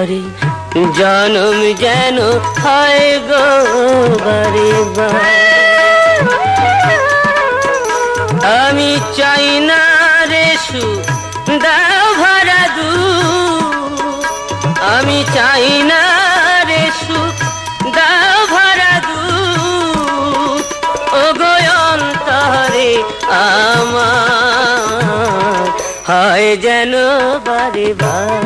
ঘরে জনম যেন হয় গো বারে বার। আমি চাই না রে সুখ দাও ভরা দুঃখ, আমি চাই না রে সুখ দাও ভরা দুঃখ, ও গো অন্তরে আমার হয় যেন বারে বার।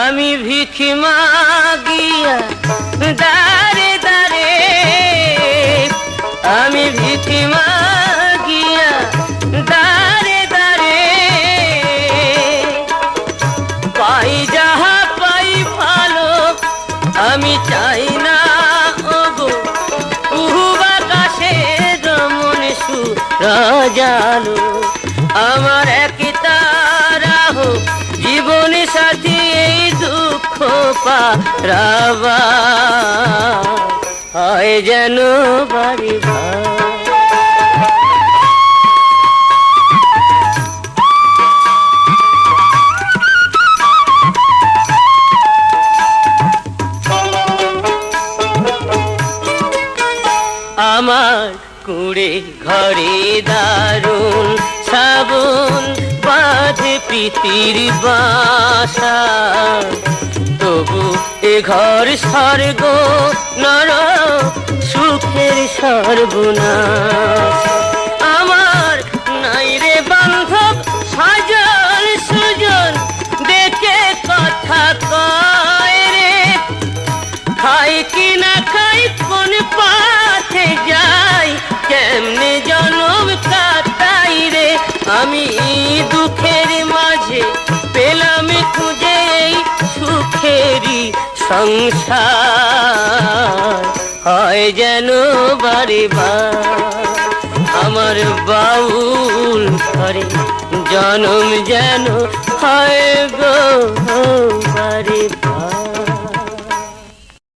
আমি ভিখি মাগিয়া দারে দারে, আমি ভিখি মাগিয়া দারে দারে, পাই যাহা পাই ভালো আমি চাই না ওগো পূব আকাশে রমন সুরাজালো। আমার একই তারা হোক জীবন সাথী এই দুঃখ পারাবা হয় যেন বারে বার। আমার কুড়ে ঘরে দারুণ শ্রাবণ বাঁধে প্রীতির বাসা, তবু এ ঘর স্বর্গ নর সুখের সর্বনাশ। আমার নাই রে বান্ধব সজন সুজন দেখে কথা কয় রে, খাই কি না খাই কোন পথে যাই কেমনে জনম কাটাই রে। আমি দুঃখের মাঝে পেলাম খুঁজে এই সুখেরই সংসার হয় যেন বারে বার। আমার বাউল ঘরে জনম যেন হয় গো বারে